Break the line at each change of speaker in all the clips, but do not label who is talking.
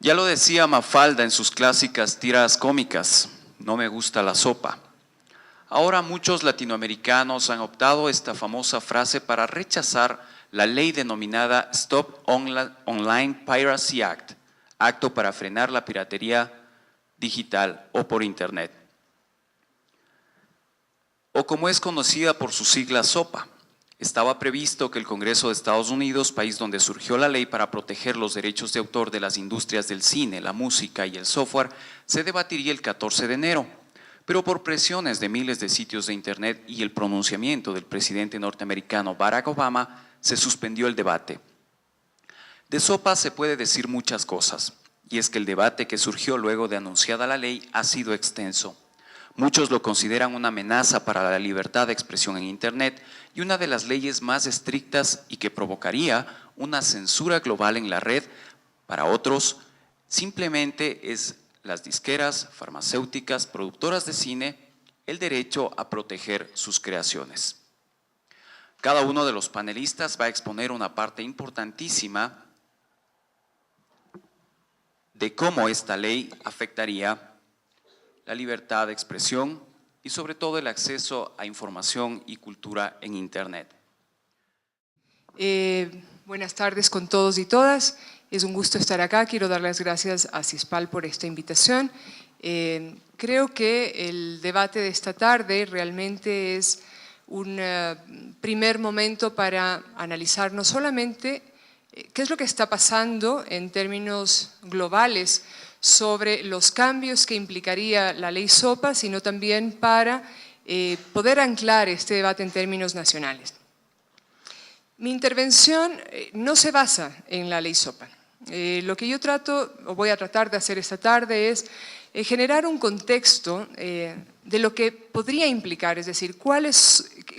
Ya lo decía Mafalda en sus clásicas tiras cómicas, no me gusta la sopa. Ahora muchos latinoamericanos han optado esta famosa frase para rechazar la ley denominada Stop Online Piracy Act, acto para frenar la piratería digital o por Internet, o como es conocida por su sigla SOPA. Estaba previsto que el Congreso de Estados Unidos, país donde surgió la ley para proteger los derechos de autor de las industrias del cine, la música y el software, se debatiría el 14 de enero. Pero por presiones de miles de sitios de Internet y el pronunciamiento del presidente norteamericano Barack Obama, se suspendió el debate. De SOPA se puede decir muchas cosas, y es que el debate que surgió luego de anunciada la ley ha sido extenso. Muchos lo consideran una amenaza para la libertad de expresión en Internet y una de las leyes más estrictas y que provocaría una censura global en la red. Para otros, simplemente es las disqueras, farmacéuticas, productoras de cine, el derecho a proteger sus creaciones. Cada uno de los panelistas va a exponer una parte importantísima de cómo esta ley afectaría la libertad de expresión y sobre todo el acceso a información y cultura en Internet.
Buenas tardes con todos y todas. Es un gusto estar acá. Quiero dar las gracias a CISPAL por esta invitación. Creo que el debate de esta tarde realmente es un primer momento para analizar no solamente qué es lo que está pasando en términos globales sobre los cambios que implicaría la ley SOPA, sino también para poder anclar este debate en términos nacionales. Mi intervención no se basa en la ley SOPA. Lo que yo voy a tratar de hacer esta tarde es generar un contexto de lo que podría implicar, es decir,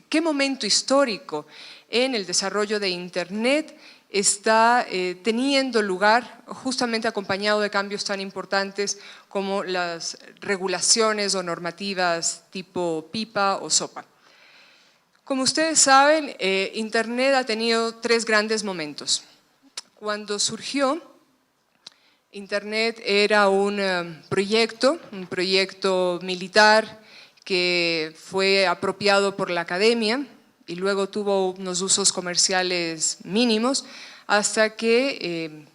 qué momento histórico en el desarrollo de Internet está teniendo lugar justamente acompañado de cambios tan importantes como las regulaciones o normativas tipo PIPA o SOPA. Como ustedes saben, Internet ha tenido tres grandes momentos. Cuando surgió, Internet era un proyecto militar que fue apropiado por la academia y luego tuvo unos usos comerciales mínimos hasta que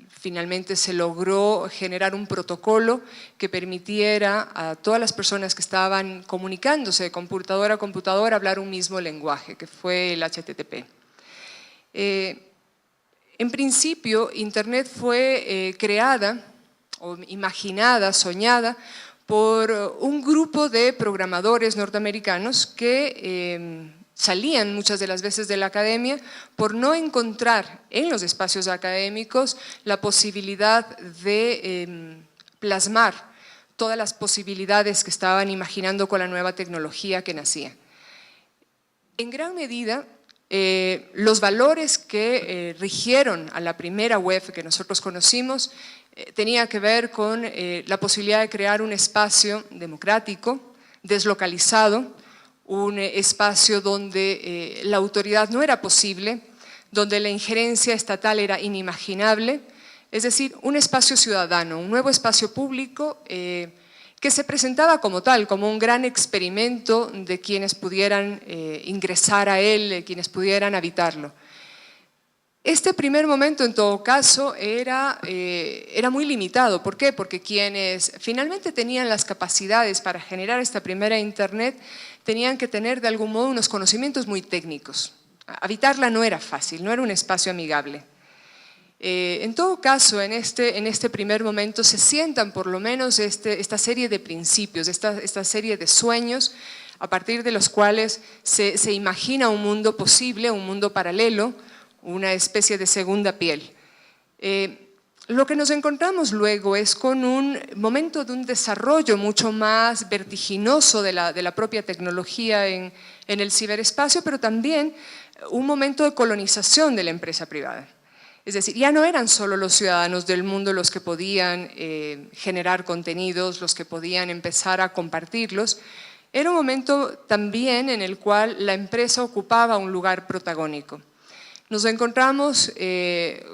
finalmente se logró generar un protocolo que permitiera a todas las personas que estaban comunicándose de computadora a computadora hablar un mismo lenguaje, que fue el HTTP. En principio, Internet fue creada o imaginada, soñada, por un grupo de programadores norteamericanos que salían muchas de las veces de la academia por no encontrar en los espacios académicos la posibilidad de plasmar todas las posibilidades que estaban imaginando con la nueva tecnología que nacía. En gran medida, los valores que rigieron a la primera web que nosotros conocimos tenía que ver con la posibilidad de crear un espacio democrático, deslocalizado, un espacio donde la autoridad no era posible, donde la injerencia estatal era inimaginable, es decir, un espacio ciudadano, un nuevo espacio público que se presentaba como tal, como un gran experimento de quienes pudieran ingresar a él, quienes pudieran habitarlo. Este primer momento, en todo caso, era muy limitado. ¿Por qué? Porque quienes finalmente tenían las capacidades para generar esta primera Internet tenían que tener de algún modo unos conocimientos muy técnicos. Habitarla no era fácil, no era un espacio amigable. En todo caso, en este primer momento se sientan por lo menos esta serie de principios, esta serie de sueños a partir de los cuales se imagina un mundo posible, un mundo paralelo, una especie de segunda piel. Lo que nos encontramos luego es con un momento de un desarrollo mucho más vertiginoso de la propia tecnología en el ciberespacio, pero también un momento de colonización de la empresa privada. Es decir, ya no eran solo los ciudadanos del mundo los que podían generar contenidos, los que podían empezar a compartirlos. Era un momento también en el cual la empresa ocupaba un lugar protagónico. nos encontramos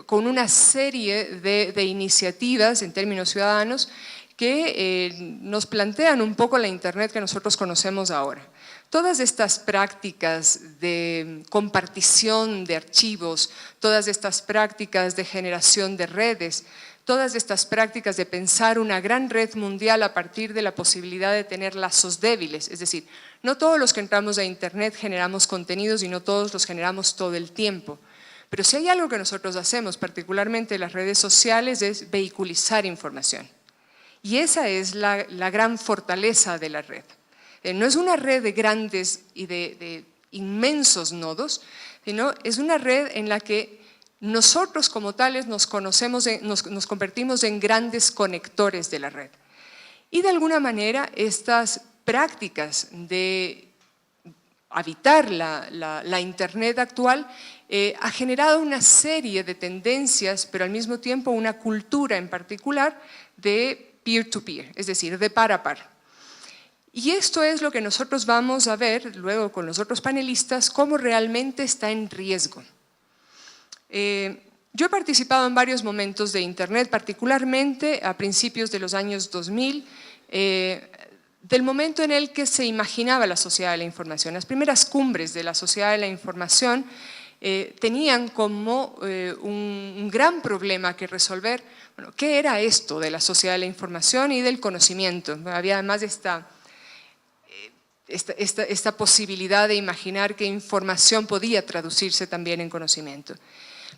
con una serie de iniciativas en términos ciudadanos que nos plantean un poco la Internet que nosotros conocemos ahora. Todas estas prácticas de compartición de archivos, todas estas prácticas de generación de redes, todas estas prácticas de pensar una gran red mundial a partir de la posibilidad de tener lazos débiles, es decir, no todos los que entramos a Internet generamos contenidos y no todos los generamos todo el tiempo. Pero si hay algo que nosotros hacemos, particularmente en las redes sociales, es vehiculizar información. Y esa es la gran fortaleza de la red. No es una red de grandes y de inmensos nodos, sino es una red en la que nosotros como tales nos convertimos en grandes conectores de la red. Y de alguna manera estas prácticas de habitar la Internet actual ha generado una serie de tendencias, pero al mismo tiempo una cultura en particular de peer-to-peer, es decir, de par a par. Y esto es lo que nosotros vamos a ver luego con los otros panelistas, cómo realmente está en riesgo. Yo he participado en varios momentos de Internet, particularmente a principios de los años 2000, del momento en el que se imaginaba la sociedad de la información. Las primeras cumbres de la sociedad de la información tenían como un gran problema que resolver. Bueno, ¿qué era esto de la sociedad de la información y del conocimiento? Había además esta posibilidad de imaginar que información podía traducirse también en conocimiento.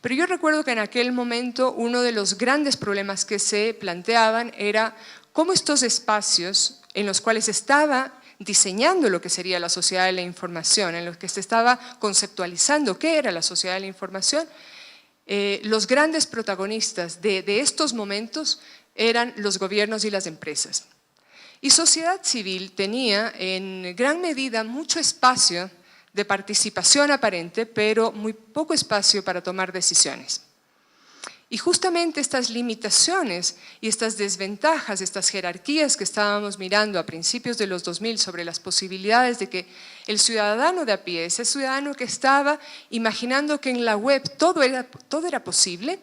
Pero yo recuerdo que en aquel momento uno de los grandes problemas que se planteaban era cómo estos espacios en los cuales estaba diseñando lo que sería la sociedad de la información, en los que se estaba conceptualizando qué era la sociedad de la información, los grandes protagonistas de estos momentos eran los gobiernos y las empresas. Y sociedad civil tenía en gran medida mucho espacio de participación aparente, pero muy poco espacio para tomar decisiones. Y justamente estas limitaciones y estas desventajas, estas jerarquías que estábamos mirando a principios de los 2000 sobre las posibilidades de que el ciudadano de a pie, ese ciudadano que estaba imaginando que en la web todo era posible,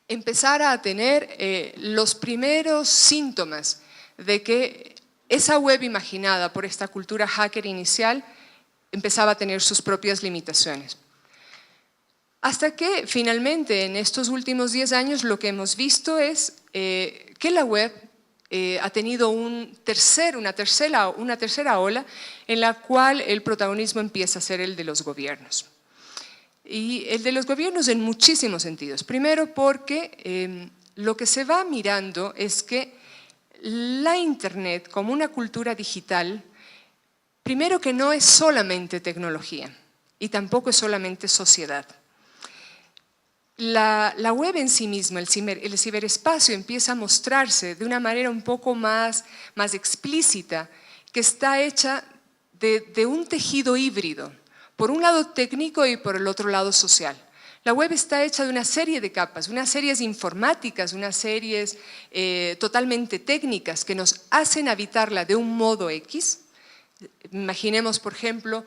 empezara a tener los primeros síntomas de que esa web imaginada por esta cultura hacker inicial empezaba a tener sus propias limitaciones. Hasta que finalmente en estos últimos 10 años lo que hemos visto es que la web ha tenido una tercera ola en la cual el protagonismo empieza a ser el de los gobiernos. Y el de los gobiernos en muchísimos sentidos. Primero porque lo que se va mirando es que la Internet como una cultura digital, primero que no es solamente tecnología y tampoco es solamente sociedad. La web en sí misma, el ciberespacio empieza a mostrarse de una manera un poco más explícita, que está hecha de un tejido híbrido, por un lado técnico y por el otro lado social. La web está hecha de una serie de capas, unas series informáticas, unas series totalmente técnicas que nos hacen habitarla de un modo X. Imaginemos, por ejemplo,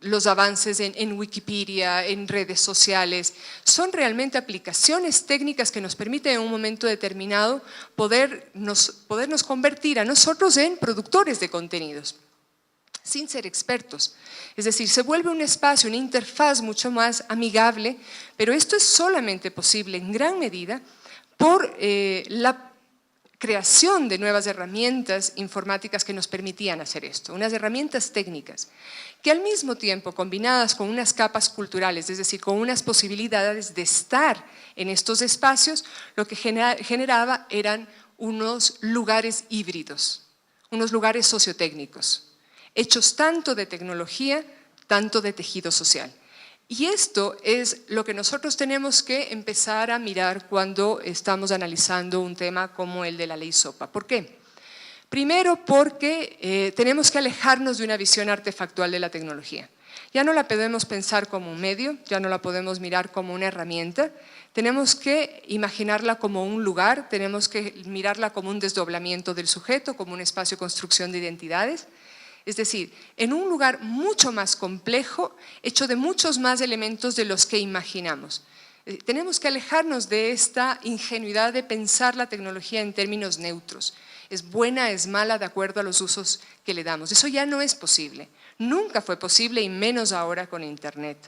los avances en Wikipedia, en redes sociales. Son realmente aplicaciones técnicas que nos permiten en un momento determinado podernos convertir a nosotros en productores de contenidos, sin ser expertos. Es decir, se vuelve un espacio, una interfaz mucho más amigable, pero esto es solamente posible en gran medida por la creación de nuevas herramientas informáticas que nos permitían hacer esto, unas herramientas técnicas que al mismo tiempo, combinadas con unas capas culturales, es decir, con unas posibilidades de estar en estos espacios, lo que generaba eran unos lugares híbridos, unos lugares sociotécnicos, hechos tanto de tecnología, tanto de tejido social. Y esto es lo que nosotros tenemos que empezar a mirar cuando estamos analizando un tema como el de la ley SOPA. ¿Por qué? Primero porque tenemos que alejarnos de una visión artefactual de la tecnología. Ya no la podemos pensar como un medio, ya no la podemos mirar como una herramienta, tenemos que imaginarla como un lugar, tenemos que mirarla como un desdoblamiento del sujeto, como un espacio de construcción de identidades. Es decir, en un lugar mucho más complejo, hecho de muchos más elementos de los que imaginamos. Tenemos que alejarnos de esta ingenuidad de pensar la tecnología en términos neutros. Es buena, es mala, de acuerdo a los usos que le damos. Eso ya no es posible. Nunca fue posible y menos ahora con Internet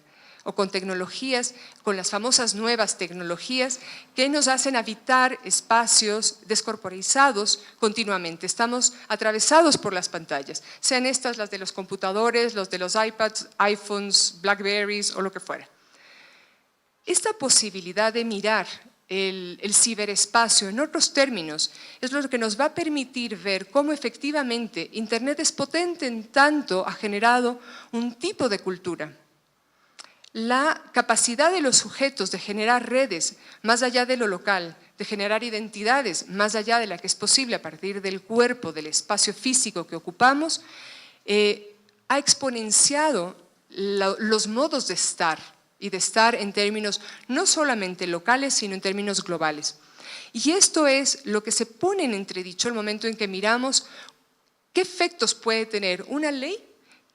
o con tecnologías, con las famosas nuevas tecnologías que nos hacen habitar espacios descorporizados continuamente. Estamos atravesados por las pantallas, sean estas las de los computadores, los de los iPads, iPhones, Blackberries o lo que fuera. Esta posibilidad de mirar el ciberespacio en otros términos es lo que nos va a permitir ver cómo efectivamente Internet es potente en tanto ha generado un tipo de cultura. La capacidad de los sujetos de generar redes más allá de lo local, de generar identidades más allá de la que es posible a partir del cuerpo, del espacio físico que ocupamos, ha exponenciado los modos de estar y de estar en términos no solamente locales, sino en términos globales. Y esto es lo que se pone en entredicho el momento en que miramos qué efectos puede tener una ley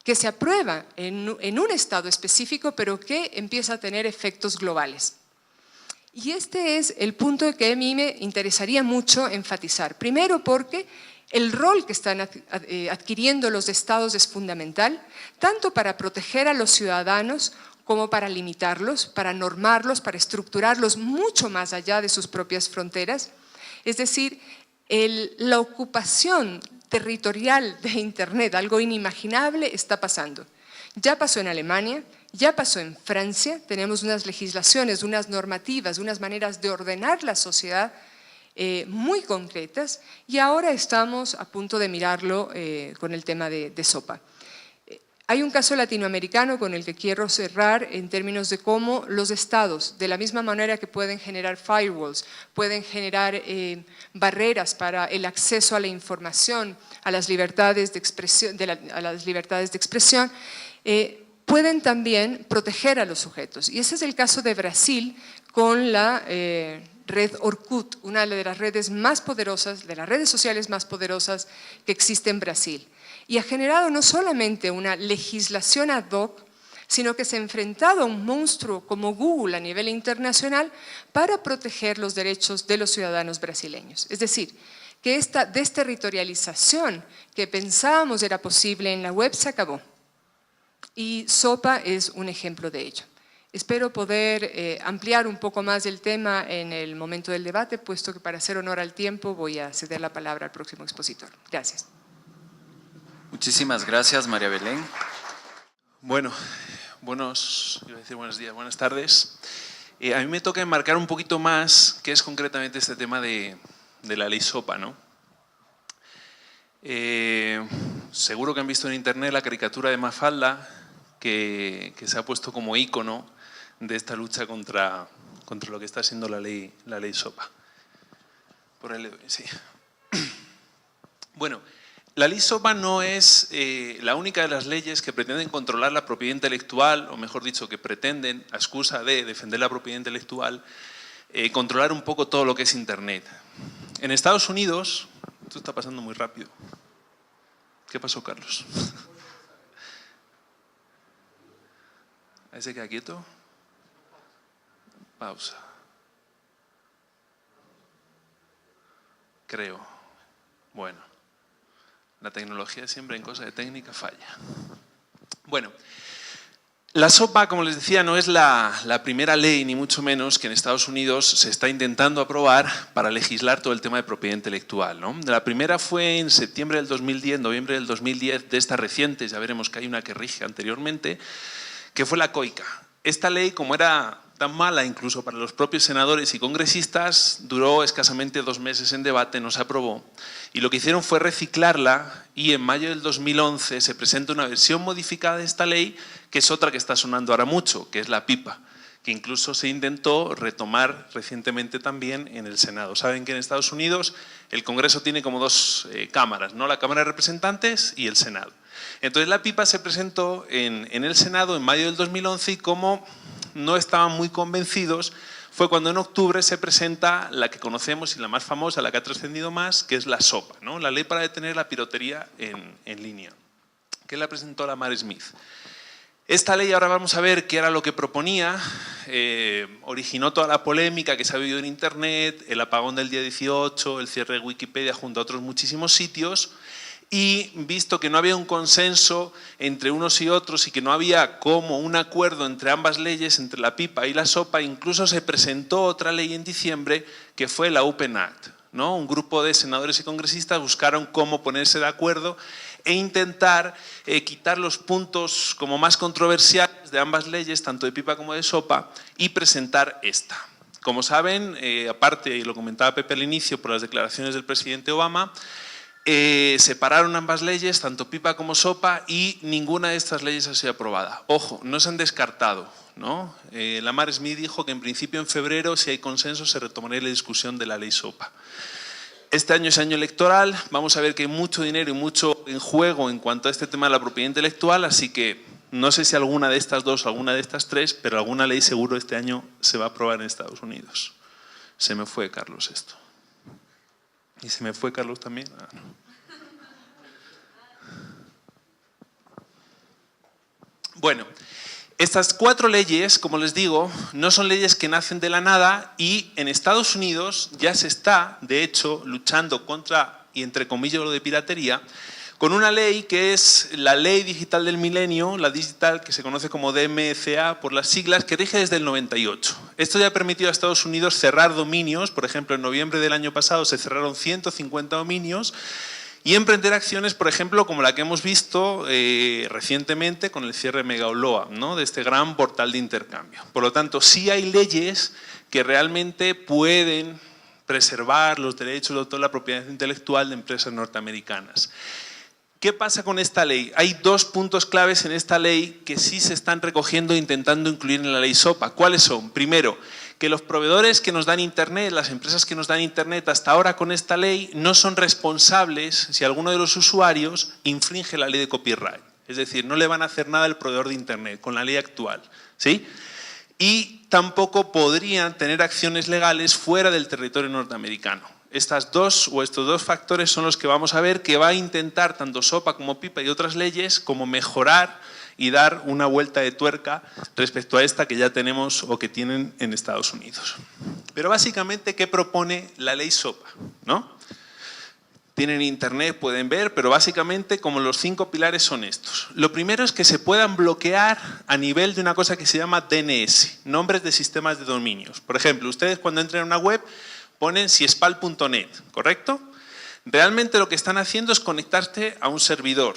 que se aprueba en un estado específico, pero que empieza a tener efectos globales. Y este es el punto que a mí me interesaría mucho enfatizar. Primero porque el rol que están adquiriendo los estados es fundamental, tanto para proteger a los ciudadanos como para limitarlos, para normarlos, para estructurarlos mucho más allá de sus propias fronteras. Es decir, la ocupación territorial de Internet, algo inimaginable, está pasando. Ya pasó en Alemania, ya pasó en Francia, tenemos unas legislaciones, unas normativas, unas maneras de ordenar la sociedad muy concretas y ahora estamos a punto de mirarlo con el tema de SOPA. Hay un caso latinoamericano con el que quiero cerrar en términos de cómo los estados, de la misma manera que pueden generar firewalls, pueden generar barreras para el acceso a la información, a las libertades de expresión, pueden también proteger a los sujetos. Y ese es el caso de Brasil con la red Orkut, una de las redes más poderosas, de las redes sociales más poderosas que existe en Brasil. Y ha generado no solamente una legislación ad hoc, sino que se ha enfrentado a un monstruo como Google a nivel internacional para proteger los derechos de los ciudadanos brasileños. Es decir, que esta desterritorialización que pensábamos era posible en la web se acabó. Y SOPA es un ejemplo de ello. Espero poder ampliar un poco más el tema en el momento del debate, puesto que para hacer honor al tiempo voy a ceder la palabra al próximo expositor. Gracias.
Muchísimas gracias, María Belén.
Bueno, buenos días, buenas tardes. A mí me toca enmarcar un poquito más qué es concretamente este tema de la ley SOPA, ¿no? Seguro que han visto en internet la caricatura de Mafalda que se ha puesto como ícono de esta lucha contra lo que está siendo la ley SOPA. Por el sí. Bueno, la ley SOPA no es la única de las leyes que pretenden controlar la propiedad intelectual, o mejor dicho, que pretenden, a excusa de defender la propiedad intelectual, controlar un poco todo lo que es Internet. En Estados Unidos, esto está pasando muy rápido. ¿Qué pasó, Carlos? ¿Ahí se queda quieto? Pausa. Creo. Bueno. La tecnología siempre en cosa de técnica falla. Bueno, la SOPA, como les decía, no es la primera ley, ni mucho menos, que en Estados Unidos se está intentando aprobar para legislar todo el tema de propiedad intelectual, ¿no? La primera fue en septiembre del 2010, noviembre del 2010, de estas recientes, ya veremos que hay una que rige anteriormente, que fue la COICA. Esta ley, como era tan mala incluso para los propios senadores y congresistas, duró escasamente 2 meses en debate, no se aprobó. Y lo que hicieron fue reciclarla y en mayo del 2011 se presenta una versión modificada de esta ley, que es otra que está sonando ahora mucho, que es la PIPA, que incluso se intentó retomar recientemente también en el Senado. Saben que en Estados Unidos el Congreso tiene como 2 cámaras, ¿no? La Cámara de Representantes y el Senado. Entonces la PIPA se presentó en el Senado en mayo del 2011 y como no estaban muy convencidos, fue cuando en octubre se presenta la que conocemos y la más famosa, la que ha trascendido más, que es la SOPA, ¿no? La ley para detener la piratería en línea. que la presentó Lamar Smith. Esta ley, ahora vamos a ver qué era lo que proponía, originó toda la polémica que se ha vivido en Internet, el apagón del día 18, el cierre de Wikipedia junto a otros muchísimos sitios, y visto que no había un consenso entre unos y otros y que no había como un acuerdo entre ambas leyes, entre la pipa y la sopa, incluso se presentó otra ley en diciembre que fue la Open Act, ¿no? Un grupo de senadores y congresistas buscaron cómo ponerse de acuerdo e intentar quitar los puntos como más controversiales de ambas leyes, tanto de pipa como de sopa, y presentar esta. Como saben, aparte, y lo comentaba Pepe al inicio, por las declaraciones del presidente Obama, separaron ambas leyes, tanto pipa como sopa, y ninguna de estas leyes ha sido aprobada. Ojo, no se han descartado, ¿no? Lamar Smith dijo que en principio en febrero, si hay consenso, se retomaría la discusión de la ley sopa. Este año es año electoral, vamos a ver que hay mucho dinero y mucho en juego en cuanto a este tema de la propiedad intelectual, así que no sé si alguna de estas dos o alguna de estas tres, pero alguna ley seguro este año se va a aprobar en Estados Unidos. Se me fue Carlos esto. ¿Y se me fue Carlos también? Ah, no. Bueno, estas 4 leyes, como les digo, no son leyes que nacen de la nada y en Estados Unidos ya se está, de hecho, luchando contra, y entre comillas, lo de piratería, con una ley que es la Ley Digital del Milenio, la digital que se conoce como DMCA por las siglas, que rige desde el 98. Esto ya ha permitido a Estados Unidos cerrar dominios, por ejemplo, en noviembre del año pasado se cerraron 150 dominios, y emprender acciones, por ejemplo, como la que hemos visto recientemente con el cierre de Megaupload, ¿no? De este gran portal de intercambio. Por lo tanto, sí hay leyes que realmente pueden preservar los derechos de autor, la propiedad intelectual de empresas norteamericanas. ¿Qué pasa con esta ley? Hay 2 puntos claves en esta ley que sí se están recogiendo e intentando incluir en la ley SOPA. ¿Cuáles son? Primero, que los proveedores que nos dan Internet, las empresas que nos dan Internet hasta ahora con esta ley, no son responsables si alguno de los usuarios infringe la ley de copyright. Es decir, no le van a hacer nada al proveedor de Internet con la ley actual, ¿sí? Y tampoco podrían tener acciones legales fuera del territorio norteamericano. Estos dos factores son los que vamos a ver que va a intentar tanto SOPA como PIPA y otras leyes como mejorar y dar una vuelta de tuerca respecto a esta que ya tenemos o que tienen en Estados Unidos. Pero básicamente, ¿qué propone la ley SOPA? ¿No? Tienen Internet, pueden ver, pero básicamente como los 5 pilares son estos. Lo primero es que se puedan bloquear a nivel de una cosa que se llama DNS, nombres de sistemas de dominios. Por ejemplo, ustedes cuando entren a una web ponen siespal.net, ¿correcto? Realmente lo que están haciendo es conectarse a un servidor.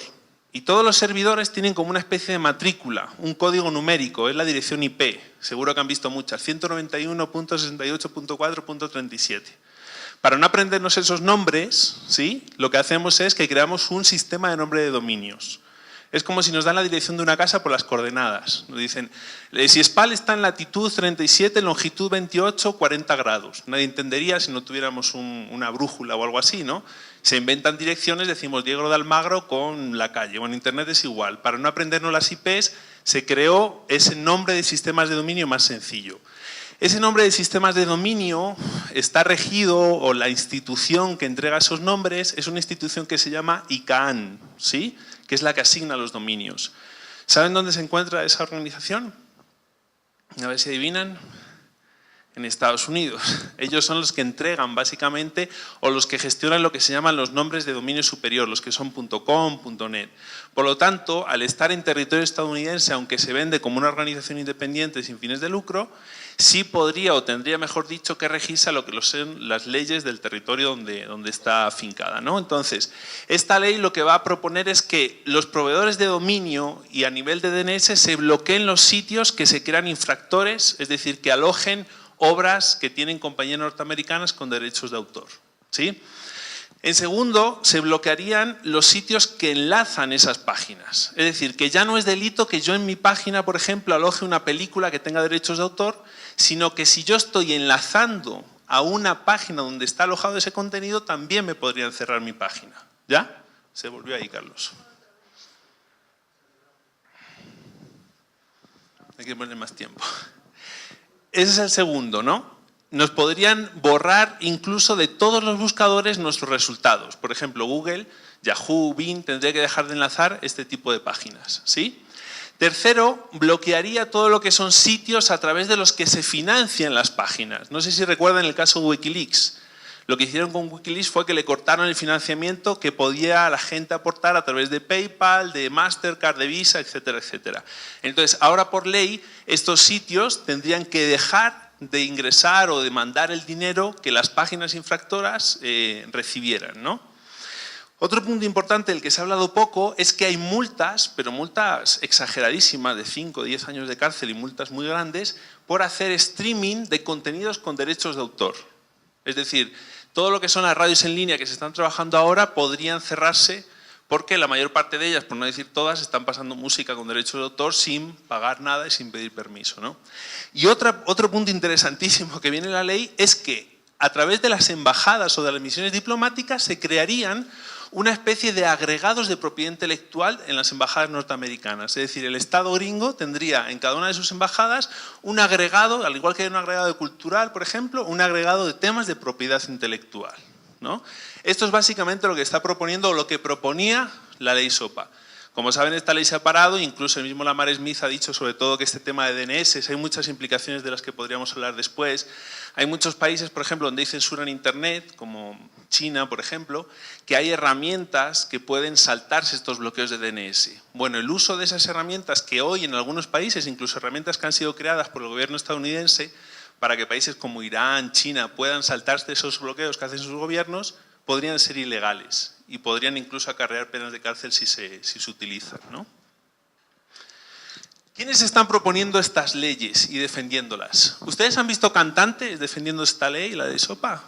Y todos los servidores tienen como una especie de matrícula, un código numérico, es la dirección IP. Seguro que han visto muchas, 191.68.4.37. Para no aprendernos esos nombres, ¿sí? Lo que hacemos es que creamos un sistema de nombre de dominios. Es como si nos dan la dirección de una casa por las coordenadas. Nos dicen, si Spal está en latitud 37, longitud 28, 40 grados. Nadie entendería si no tuviéramos una brújula o algo así, ¿no? Se inventan direcciones, decimos Diego de Almagro con la calle. Bueno, en Internet es igual. Para no aprendernos las IPs, se creó ese nombre de sistemas de dominio más sencillo. Ese nombre de sistemas de dominio está regido, o la institución que entrega esos nombres es una institución que se llama ICANN, ¿sí? Que es la que asigna los dominios. ¿Saben dónde se encuentra esa organización? A ver si adivinan. En Estados Unidos. Ellos son los que entregan básicamente o los que gestionan lo que se llaman los nombres de dominio superior, los que son .com, .net. Por lo tanto, al estar en territorio estadounidense, aunque se vende como una organización independiente sin fines de lucro, sí podría o tendría, mejor dicho, que regirse a lo que son las leyes del territorio donde está afincada, ¿no? Entonces, esta ley lo que va a proponer es que los proveedores de dominio y a nivel de DNS se bloqueen los sitios que se crean infractores, es decir, que alojen obras que tienen compañías norteamericanas con derechos de autor, ¿sí? En segundo, se bloquearían los sitios que enlazan esas páginas. Es decir, que ya no es delito que yo en mi página, por ejemplo, aloje una película que tenga derechos de autor, sino que si yo estoy enlazando a una página donde está alojado ese contenido, también me podrían cerrar mi página. ¿Ya? Se volvió ahí, Carlos. Hay que poner más tiempo. Ese es el segundo, ¿no? nos podrían borrar incluso de todos los buscadores nuestros resultados. Por ejemplo, Google, Yahoo, Bing, tendría que dejar de enlazar este tipo de páginas, ¿sí? Tercero, bloquearía todo lo que son sitios a través de los que se financian las páginas. No sé si recuerdan el caso de Wikileaks. Lo que hicieron con Wikileaks fue que le cortaron el financiamiento que podía la gente aportar a través de PayPal, de Mastercard, de Visa, etcétera, etcétera. Entonces, ahora por ley, estos sitios tendrían que dejar de ingresar o de mandar el dinero que las páginas infractoras recibieran, ¿no? Otro punto importante del que se ha hablado poco es que hay multas, pero multas exageradísimas de 5 o 10 años de cárcel y multas muy grandes por hacer streaming de contenidos con derechos de autor. Es decir, todo lo que son las radios en línea que se están trabajando ahora podrían cerrarse porque la mayor parte de ellas, por no decir todas, están pasando música con derechos de autor sin pagar nada y sin pedir permiso, ¿no? Y otro punto interesantísimo que viene en la ley es que a través de las embajadas o de las misiones diplomáticas se crearían una especie de agregados de propiedad intelectual en las embajadas norteamericanas. Es decir, el Estado gringo tendría en cada una de sus embajadas un agregado, al igual que hay un agregado de cultural, por ejemplo, un agregado de temas de propiedad intelectual, ¿no? Esto es básicamente lo que está proponiendo o lo que proponía la ley SOPA. Como saben, esta ley se ha parado, incluso el mismo Lamar Smith ha dicho sobre todo que este tema de DNS, hay muchas implicaciones de las que podríamos hablar después. Hay muchos países, por ejemplo, donde hay censura en Internet, como China, por ejemplo, que hay herramientas que pueden saltarse estos bloqueos de DNS. Bueno, el uso de esas herramientas que hoy en algunos países, incluso herramientas que han sido creadas por el gobierno estadounidense, para que países como Irán, China, puedan saltarse esos bloqueos que hacen sus gobiernos, podrían ser ilegales y podrían incluso acarrear penas de cárcel si se utilizan, ¿no? ¿Quiénes están proponiendo estas leyes y defendiéndolas? ¿Ustedes han visto cantantes defendiendo esta ley, la de SOPA?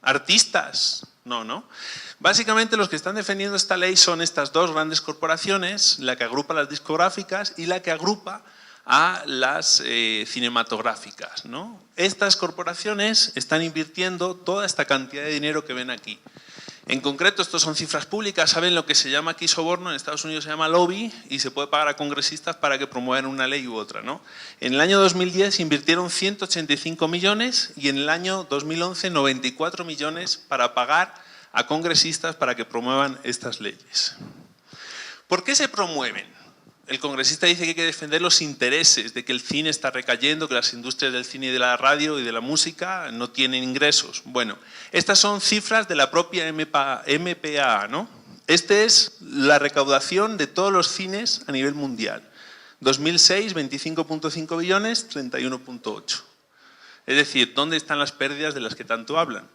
¿Artistas? No, ¿no? Básicamente los que están defendiendo esta ley son estas dos grandes corporaciones, la que agrupa las discográficas y la que agrupa a las cinematográficas, ¿no? Estas corporaciones están invirtiendo toda esta cantidad de dinero que ven aquí. En concreto, estos son cifras públicas, saben lo que se llama aquí soborno, en Estados Unidos se llama lobby y se puede pagar a congresistas para que promuevan una ley u otra, ¿no? En el año 2010 invirtieron 185 millones y en el año 2011 94 millones para pagar a congresistas para que promuevan estas leyes. ¿Por qué se promueven? El congresista dice que hay que defender los intereses de que el cine está recayendo, que las industrias del cine y de la radio y de la música no tienen ingresos. Bueno, estas son cifras de la propia MPAA, ¿no? Esta es la recaudación de todos los cines a nivel mundial. 2006, 25.5 billones, 31.8. Es decir, ¿dónde están las pérdidas de las que tanto hablan?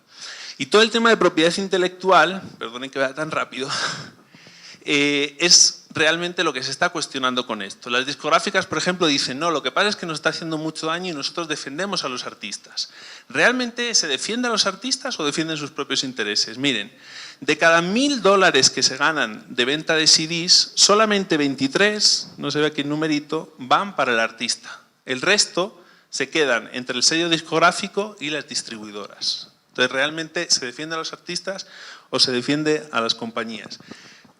Y todo el tema de propiedad intelectual, perdonen que vaya tan rápido, es realmente lo que se está cuestionando con esto. Las discográficas, por ejemplo, dicen, no, lo que pasa es que nos está haciendo mucho daño y nosotros defendemos a los artistas. ¿Realmente se defiende a los artistas o defienden sus propios intereses? Miren, de cada $1000 que se ganan de venta de CDs, solamente 23, no se ve aquí el numerito, van para el artista. El resto se quedan entre el sello discográfico y las distribuidoras. Entonces, ¿realmente se defiende a los artistas o se defiende a las compañías?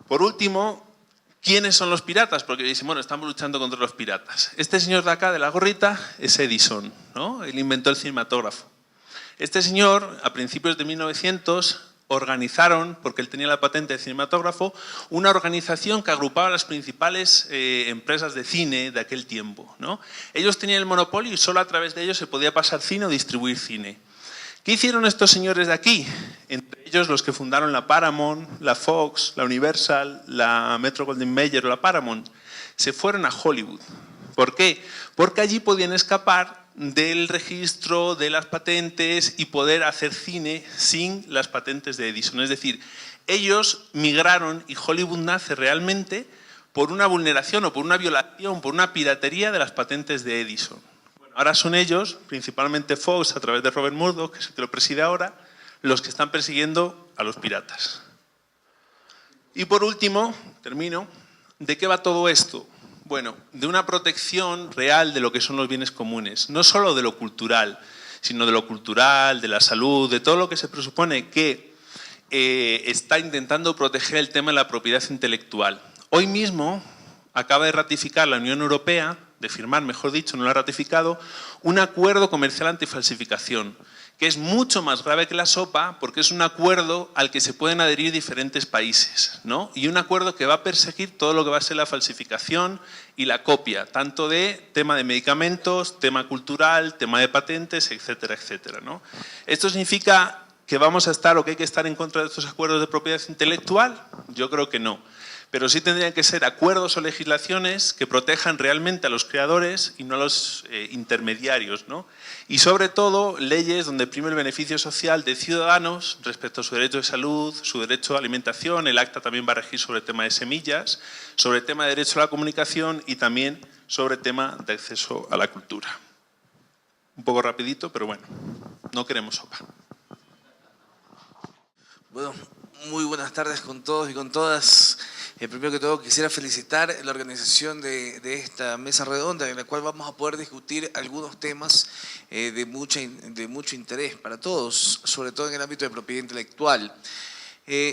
Por último, ¿quiénes son los piratas? Porque dicen, bueno, estamos luchando contra los piratas. Este señor de acá, de la gorrita, es Edison, ¿no? Él inventó el cinematógrafo. Este señor, a principios de 1900, organizaron, porque él tenía la patente de cinematógrafo, una organización que agrupaba a las principales empresas de cine de aquel tiempo, ¿no? Ellos tenían el monopolio y solo a través de ellos se podía pasar cine o distribuir cine. ¿Qué hicieron estos señores de aquí? Entre ellos los que fundaron la Paramount, la Fox, la Universal, la Metro-Goldwyn-Mayer o la Paramount, se fueron a Hollywood. ¿Por qué? Porque allí podían escapar del registro de las patentes y poder hacer cine sin las patentes de Edison. Es decir, ellos migraron y Hollywood nace realmente por una vulneración o por una violación, por una piratería de las patentes de Edison. Ahora son ellos, principalmente Fox, a través de Robert Murdoch, que es el que lo preside ahora, los que están persiguiendo a los piratas. Y por último, termino, ¿de qué va todo esto? Bueno, de una protección real de lo que son los bienes comunes, no solo de lo cultural, sino de lo cultural, de la salud, de todo lo que se presupone que está intentando proteger el tema de la propiedad intelectual. Hoy mismo acaba de ratificar la Unión Europea de firmar, mejor dicho, no lo ha ratificado, un acuerdo comercial antifalsificación, que es mucho más grave que la SOPA porque es un acuerdo al que se pueden adherir diferentes países, ¿no? Y un acuerdo que va a perseguir todo lo que va a ser la falsificación y la copia, tanto de tema de medicamentos, tema cultural, tema de patentes, etcétera, etcétera, ¿no? Esto significa que vamos a estar o que hay que estar en contra de estos acuerdos de propiedad intelectual. Yo creo que no. Pero sí tendrían que ser acuerdos o legislaciones que protejan realmente a los creadores y no a los intermediarios, ¿no? Y sobre todo leyes donde prime el beneficio social de ciudadanos respecto a su derecho de salud, su derecho a alimentación. El acta también va a regir sobre el tema de semillas, sobre el tema de derecho a la comunicación y también sobre el tema de acceso a la cultura. Un poco rapidito, pero bueno, no queremos SOPA.
Bueno, muy buenas tardes con todos y con todas. Primero que todo quisiera felicitar la organización de esta mesa redonda en la cual vamos a poder discutir algunos temas de mucho interés para todos, sobre todo en el ámbito de propiedad intelectual.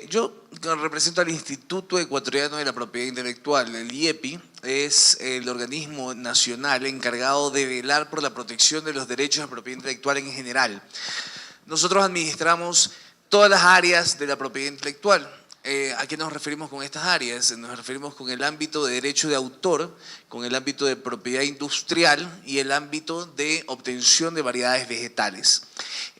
Yo represento al Instituto Ecuatoriano de la Propiedad Intelectual, el IEPI, es el organismo nacional encargado de velar por la protección de los derechos de propiedad intelectual en general. Nosotros administramos todas las áreas de la propiedad intelectual. ¿A qué nos referimos con estas áreas? Nos referimos con el ámbito de derecho de autor, con el ámbito de propiedad industrial y el ámbito de obtención de variedades vegetales.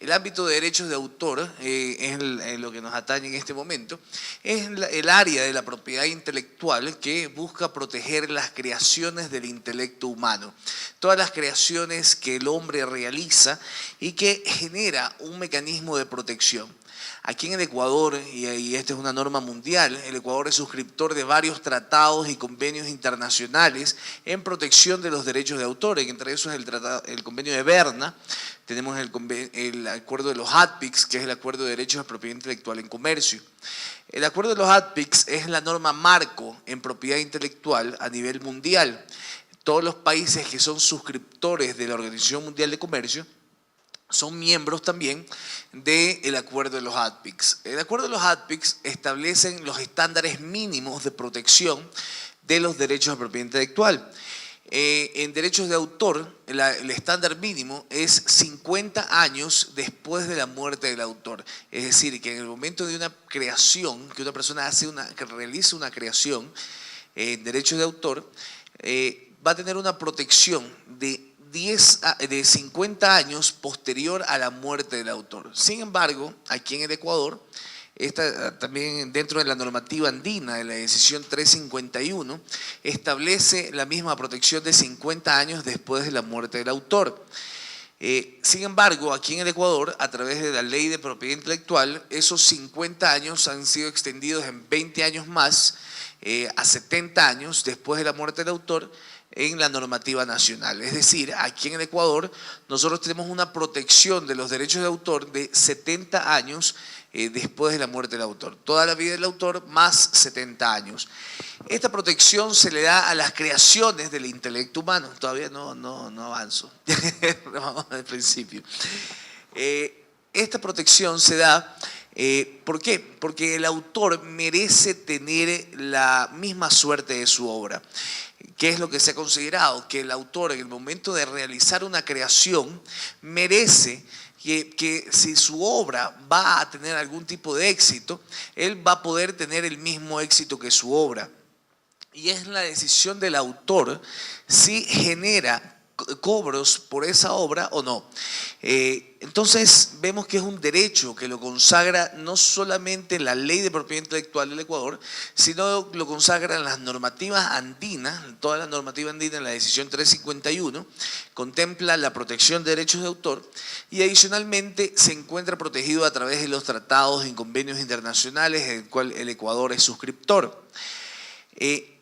El ámbito de derechos de autor es lo que nos atañe en este momento, es el área de la propiedad intelectual que busca proteger las creaciones del intelecto humano, todas las creaciones que el hombre realiza y que genera un mecanismo de protección. Aquí en el Ecuador, y esta es una norma mundial, el Ecuador es suscriptor de varios tratados y convenios internacionales en protección de los derechos de autor, entre esos el convenio de Berna, tenemos el acuerdo de los ADPICS, que es el acuerdo de derechos de propiedad intelectual en comercio. El acuerdo de los ADPICS es la norma marco en propiedad intelectual a nivel mundial. Todos los países que son suscriptores de la Organización Mundial de Comercio son miembros también del acuerdo de los ADPICS. El acuerdo de los ADPICS establecen los estándares mínimos de protección de los derechos de propiedad intelectual. En derechos de autor, el estándar mínimo es 50 años después de la muerte del autor. Es decir, que en el momento de una creación, que una persona que realiza una creación en derechos de autor, va a tener una protección de 50 años posterior a la muerte del autor. Sin embargo, aquí en el Ecuador, también dentro de la normativa andina de la decisión 351, establece la misma protección de 50 años después de la muerte del autor. Sin embargo, aquí en el Ecuador, a través de la ley de propiedad intelectual, esos 50 años han sido extendidos en 20 años más, a 70 años después de la muerte del autor, en la normativa nacional. Es decir, aquí en el Ecuador nosotros tenemos una protección de los derechos de autor de 70 años después de la muerte del autor. Toda la vida del autor más 70 años. Esta protección se le da a las creaciones del intelecto humano. Todavía no avanzo. Vamos al principio. Esta protección se da ¿por qué? Porque el autor merece tener la misma suerte de su obra. ¿Qué es lo que se ha considerado? Que el autor en el momento de realizar una creación merece que si su obra va a tener algún tipo de éxito, él va a poder tener el mismo éxito que su obra. Y es la decisión del autor si genera cobros por esa obra o no. Entonces vemos que es un derecho que lo consagra no solamente la ley de propiedad intelectual del Ecuador, sino lo consagran las normativas andinas. Toda la normativa andina en la decisión 351 contempla la protección de derechos de autor y adicionalmente se encuentra protegido a través de los tratados y convenios internacionales en el cual el Ecuador es suscriptor.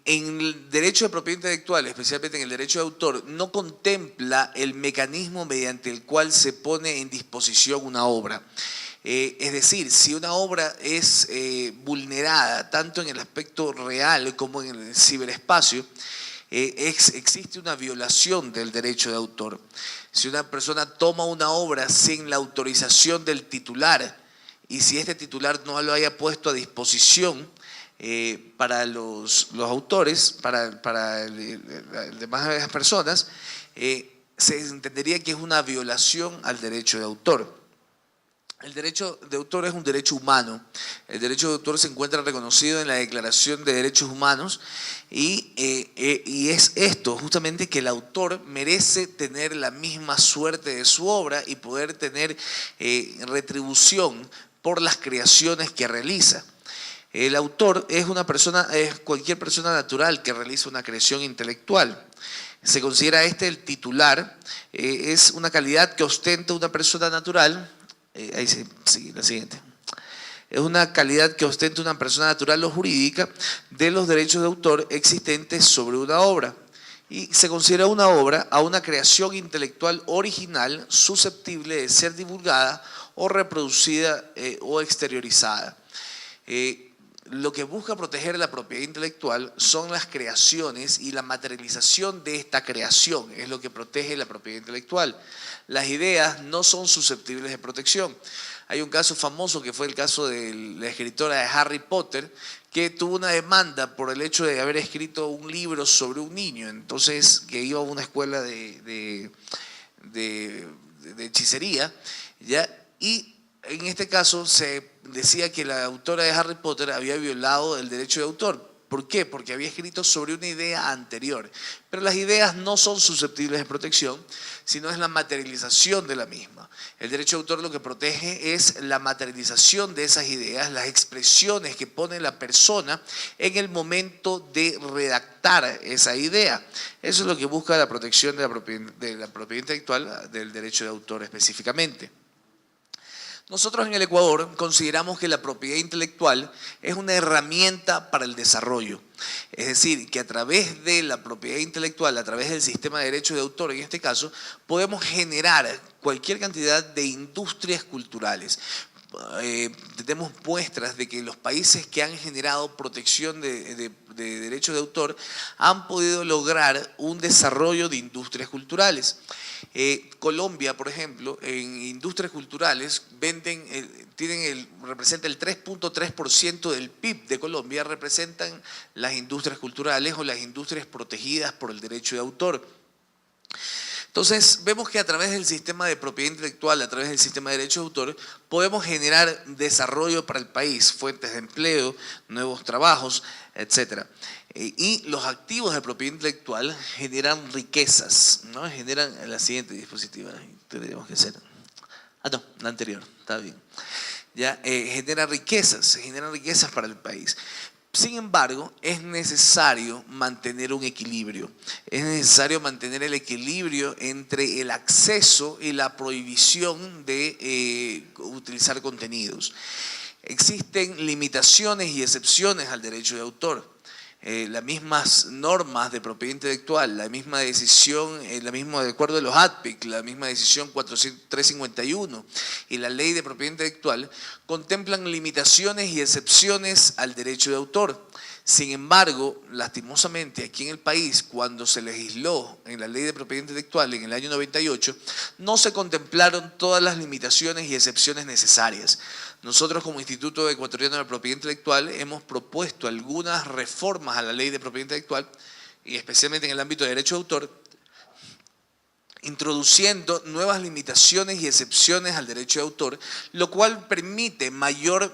En el derecho de propiedad intelectual, especialmente en el derecho de autor, no contempla el mecanismo mediante el cual se pone en disposición una obra. Es decir, si una obra es vulnerada tanto en el aspecto real como en el ciberespacio, existe una violación del derecho de autor. Si una persona toma una obra sin la autorización del titular y si este titular no lo haya puesto a disposición para los autores, para las demás personas, se entendería que es una violación al derecho de autor. El derecho de autor es un derecho humano. El derecho de autor se encuentra reconocido en la Declaración de Derechos Humanos y es esto, justamente, que el autor merece tener la misma suerte de su obra y poder tener retribución por las creaciones que realiza. El autor es cualquier persona natural que realiza una creación intelectual. Se considera el titular, es una calidad que ostenta una persona natural. Ahí sigue la siguiente. Es una calidad que ostenta una persona natural o jurídica de los derechos de autor existentes sobre una obra. Y se considera una obra a una creación intelectual original susceptible de ser divulgada o reproducida o exteriorizada. Lo que busca proteger la propiedad intelectual son las creaciones y la materialización de esta creación, es lo que protege la propiedad intelectual. Las ideas no son susceptibles de protección. Hay un caso famoso que fue el caso de la escritora de Harry Potter, que tuvo una demanda por el hecho de haber escrito un libro sobre un niño, entonces que iba a una escuela de hechicería, ¿ya? Y en este caso se decía que la autora de Harry Potter había violado el derecho de autor. ¿Por qué? Porque había escrito sobre una idea anterior. Pero las ideas no son susceptibles de protección, sino es la materialización de la misma. El derecho de autor lo que protege es la materialización de esas ideas, las expresiones que pone la persona en el momento de redactar esa idea. Eso es lo que busca la protección de la propiedad intelectual, del derecho de autor específicamente. Nosotros en el Ecuador consideramos que la propiedad intelectual es una herramienta para el desarrollo. Es decir, que a través de la propiedad intelectual, a través del sistema de derechos de autor, en este caso, podemos generar cualquier cantidad de industrias culturales. Tenemos muestras de que los países que han generado protección de derechos de autor han podido lograr un desarrollo de industrias culturales. Colombia, por ejemplo, en industrias culturales representa el 3.3% del PIB de Colombia, representan las industrias culturales o las industrias protegidas por el derecho de autor. Entonces, vemos que a través del sistema de propiedad intelectual, a través del sistema de derechos de autor, podemos generar desarrollo para el país, fuentes de empleo, nuevos trabajos, etc. Y los activos de propiedad intelectual generan riquezas, ¿no? Generan la siguiente diapositiva, tendríamos que hacer. No, la anterior, está bien. Ya, generan riquezas para el país. Sin embargo, es necesario mantener un equilibrio. Es necesario mantener el equilibrio entre el acceso y la prohibición de utilizar contenidos. Existen limitaciones y excepciones al derecho de autor. Las mismas normas de propiedad intelectual, la misma decisión, de acuerdo de los ADPIC, la misma decisión 351 y la ley de propiedad intelectual contemplan limitaciones y excepciones al derecho de autor. Sin embargo, lastimosamente aquí en el país, cuando se legisló en la ley de propiedad intelectual en el año 98, no se contemplaron todas las limitaciones y excepciones necesarias. Nosotros como Instituto Ecuatoriano de Propiedad Intelectual hemos propuesto algunas reformas a la ley de propiedad intelectual y especialmente en el ámbito de derecho de autor, introduciendo nuevas limitaciones y excepciones al derecho de autor, lo cual permite mayor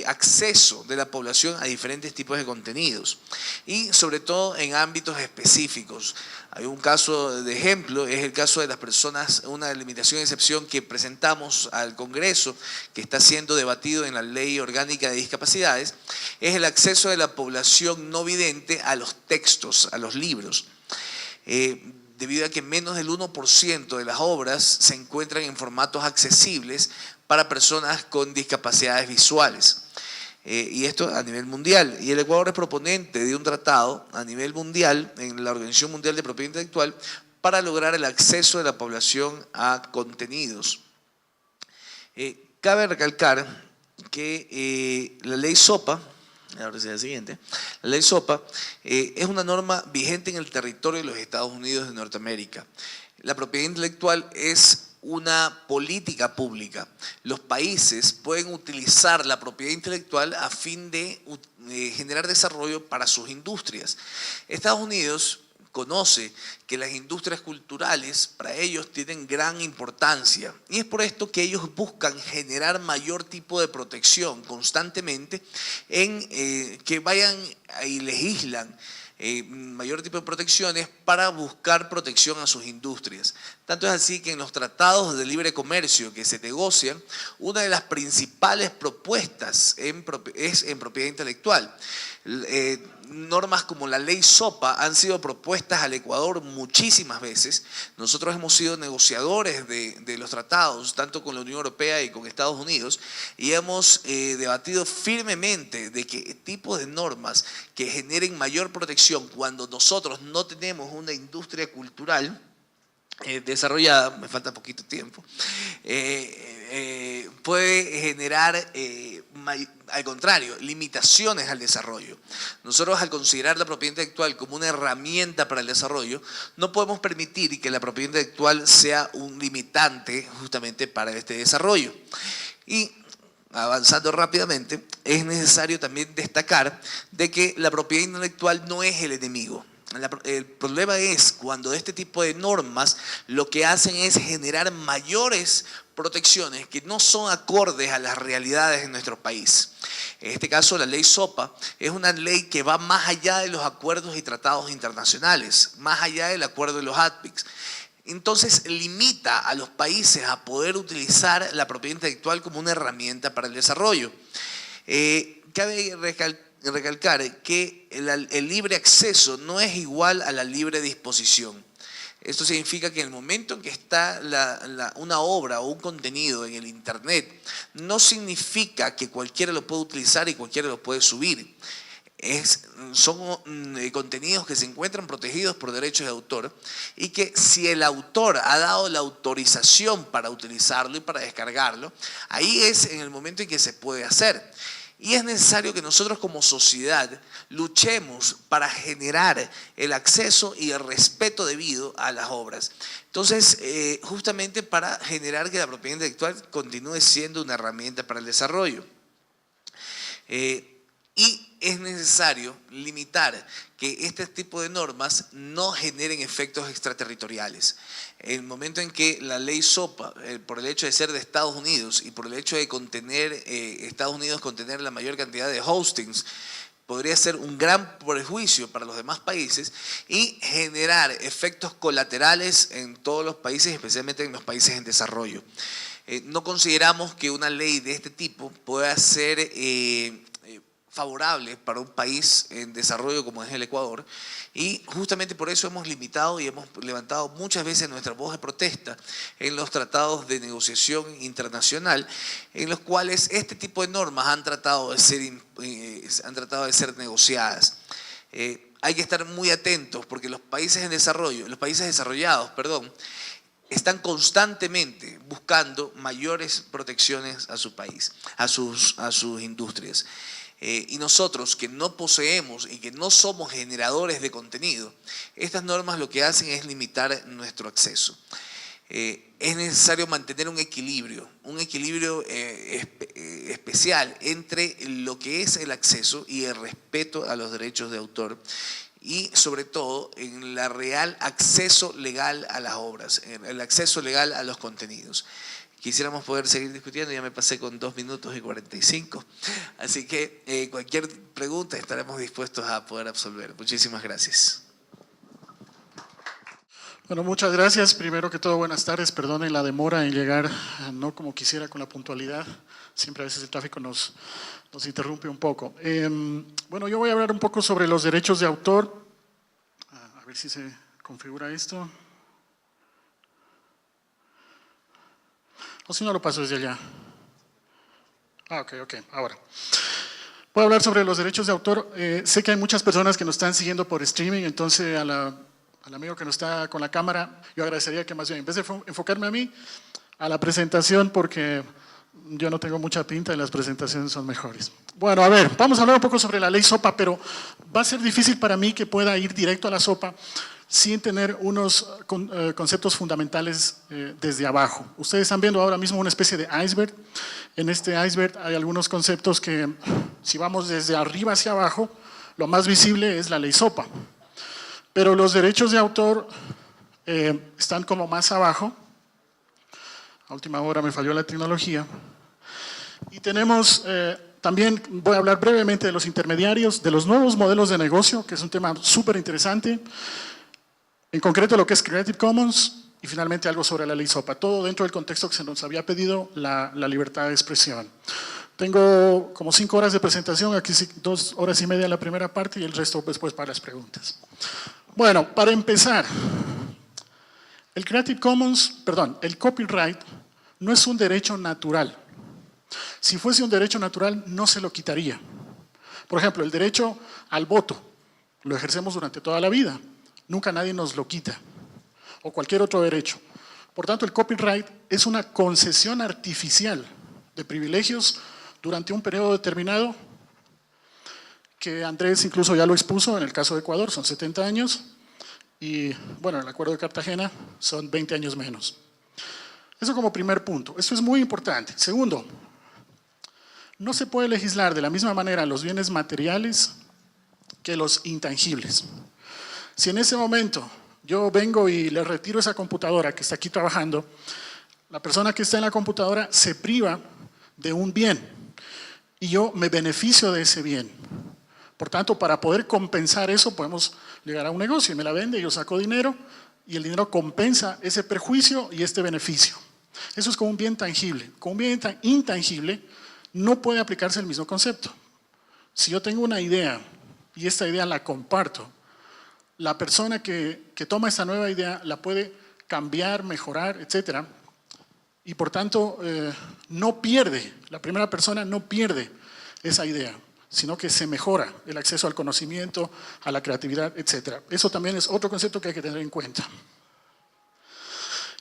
acceso de la población a diferentes tipos de contenidos y sobre todo en ámbitos específicos. Hay un caso de ejemplo, es el caso de las personas, una limitación y excepción que presentamos al Congreso, que está siendo debatido en la Ley Orgánica de Discapacidades, es el acceso de la población no vidente a los textos, a los libros. Debido a que menos del 1% de las obras se encuentran en formatos accesibles para personas con discapacidades visuales. Y esto a nivel mundial. Y el Ecuador es proponente de un tratado a nivel mundial en la Organización Mundial de Propiedad Intelectual para lograr el acceso de la población a contenidos. Cabe recalcar que la ley SOPA, ahora sí la siguiente, la ley SOPA es una norma vigente en el territorio de los Estados Unidos de Norteamérica. La propiedad intelectual es una política pública. Los países pueden utilizar la propiedad intelectual a fin de generar desarrollo para sus industrias. Estados Unidos conoce que las industrias culturales para ellos tienen gran importancia y es por esto que ellos buscan generar mayor tipo de protección constantemente en que vayan y legislan mayor tipo de protecciones para buscar protección a sus industrias. Tanto es así que en los tratados de libre comercio que se negocian, una de las principales propuestas es en propiedad intelectual. Normas como la ley SOPA han sido propuestas al Ecuador muchísimas veces. Nosotros hemos sido negociadores de los tratados, tanto con la Unión Europea y con Estados Unidos, y hemos debatido firmemente de qué tipo de normas que generen mayor protección cuando nosotros no tenemos una industria cultural desarrollada, me falta poquito tiempo, puede generar, al contrario, limitaciones al desarrollo. Nosotros, al considerar la propiedad intelectual como una herramienta para el desarrollo, no podemos permitir que la propiedad intelectual sea un limitante justamente para este desarrollo. Y avanzando rápidamente, es necesario también destacar de que la propiedad intelectual no es el enemigo. El problema es cuando este tipo de normas lo que hacen es generar mayores protecciones que no son acordes a las realidades de nuestro país. En este caso, la ley SOPA es una ley que va más allá de los acuerdos y tratados internacionales, más allá del acuerdo de los ADPICS. Entonces limita a los países a poder utilizar la propiedad intelectual como una herramienta para el desarrollo. Cabe recalcar que el libre acceso no es igual a la libre disposición. Esto significa que en el momento en que está una obra o un contenido en el Internet, no significa que cualquiera lo puede utilizar y cualquiera lo puede subir. Son contenidos que se encuentran protegidos por derechos de autor y que si el autor ha dado la autorización para utilizarlo y para descargarlo, ahí es en el momento en que se puede hacer. Y es necesario que nosotros como sociedad luchemos para generar el acceso y el respeto debido a las obras. Entonces, justamente para generar que la propiedad intelectual continúe siendo una herramienta para el desarrollo. Y es necesario limitar que este tipo de normas no generen efectos extraterritoriales. En el momento en que la ley SOPA, por el hecho de ser de Estados Unidos y por el hecho de contener, Estados Unidos contener la mayor cantidad de hostings, podría ser un gran perjuicio para los demás países y generar efectos colaterales en todos los países, especialmente en los países en desarrollo. No consideramos que una ley de este tipo pueda ser favorable para un país en desarrollo como es el Ecuador, y justamente por eso hemos limitado y hemos levantado muchas veces nuestra voz de protesta en los tratados de negociación internacional, en los cuales este tipo de normas han tratado de ser negociadas. Hay que estar muy atentos porque los países desarrollados, están constantemente buscando mayores protecciones a su país, a sus industrias. Y nosotros que no poseemos y que no somos generadores de contenido, estas normas lo que hacen es limitar nuestro acceso. Es necesario mantener un equilibrio especial entre lo que es el acceso y el respeto a los derechos de autor y sobre todo en el real acceso legal a las obras, el acceso legal a los contenidos. Quisiéramos poder seguir discutiendo, ya me pasé con 2 minutos y 45, así que cualquier pregunta estaremos dispuestos a poder absolver. Muchísimas gracias.
Bueno, muchas gracias. Primero que todo, buenas tardes. Perdonen la demora en llegar, no como quisiera con la puntualidad. Siempre a veces el tráfico nos interrumpe un poco. Bueno, yo voy a hablar un poco sobre los derechos de autor. A ver si se configura esto. O si no, lo paso desde allá. Ok, ahora. Voy a hablar sobre los derechos de autor. Sé que hay muchas personas que nos están siguiendo por streaming, entonces al amigo que no está con la cámara, yo agradecería que más bien, en vez de enfocarme a mí, a la presentación, porque yo no tengo mucha pinta y las presentaciones son mejores. Bueno, a ver, vamos a hablar un poco sobre la ley SOPA, pero va a ser difícil para mí que pueda ir directo a la SOPA, sin tener unos conceptos fundamentales desde abajo. Ustedes están viendo ahora mismo una especie de iceberg. En este iceberg hay algunos conceptos que, si vamos desde arriba hacia abajo, lo más visible es la ley SOPA. Pero los derechos de autor están como más abajo. A última hora me falló la tecnología. Y tenemos también, voy a hablar brevemente de los intermediarios, de los nuevos modelos de negocio, que es un tema súper interesante. En concreto lo que es Creative Commons y finalmente algo sobre la ley SOPA. Todo dentro del contexto que se nos había pedido, la libertad de expresión. Tengo como 5 horas de presentación, aquí 2 horas y media en la primera parte y el resto después para las preguntas. Bueno, para empezar, el el copyright no es un derecho natural. Si fuese un derecho natural, no se lo quitaría. Por ejemplo, el derecho al voto, lo ejercemos durante toda la vida. Nunca nadie nos lo quita. O cualquier otro derecho. Por tanto, el copyright es una concesión artificial de privilegios durante un periodo determinado, que Andrés incluso ya lo expuso en el caso de Ecuador, son 70 años, y bueno, en el Acuerdo de Cartagena son 20 años menos. Eso como primer punto. Esto es muy importante. Segundo, no se puede legislar de la misma manera los bienes materiales que los intangibles. Si en ese momento yo vengo y le retiro esa computadora que está aquí trabajando, la persona que está en la computadora se priva de un bien y yo me beneficio de ese bien. Por tanto, para poder compensar eso, podemos llegar a un negocio y me la vende, yo saco dinero y el dinero compensa ese perjuicio y este beneficio. Eso es como un bien tangible. Con un bien intangible no puede aplicarse el mismo concepto. Si yo tengo una idea y esta idea la comparto, la persona que toma esta nueva idea la puede cambiar, mejorar, etc. Y por tanto, no pierde, la primera persona no pierde esa idea, sino que se mejora el acceso al conocimiento, a la creatividad, etc. Eso también es otro concepto que hay que tener en cuenta.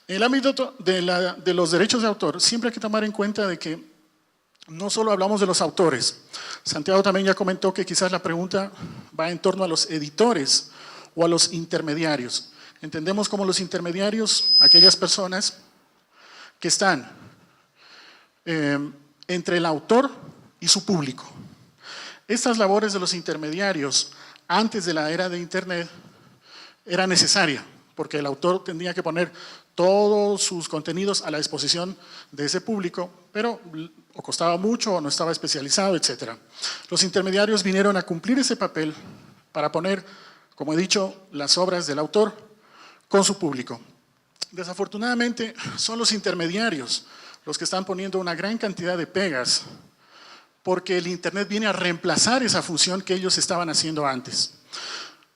En el ámbito de los derechos de autor, siempre hay que tomar en cuenta de que no solo hablamos de los autores. Santiago también ya comentó que quizás la pregunta va en torno a los editores o a los intermediarios. Entendemos como los intermediarios aquellas personas que están entre el autor y su público. Estas labores de los intermediarios antes de la era de Internet era necesaria, porque el autor tendría que poner todos sus contenidos a la disposición de ese público, pero o costaba mucho o no estaba especializado, etc. Los intermediarios vinieron a cumplir ese papel para poner, como he dicho, las obras del autor con su público. Desafortunadamente, son los intermediarios los que están poniendo una gran cantidad de pegas porque el Internet viene a reemplazar esa función que ellos estaban haciendo antes.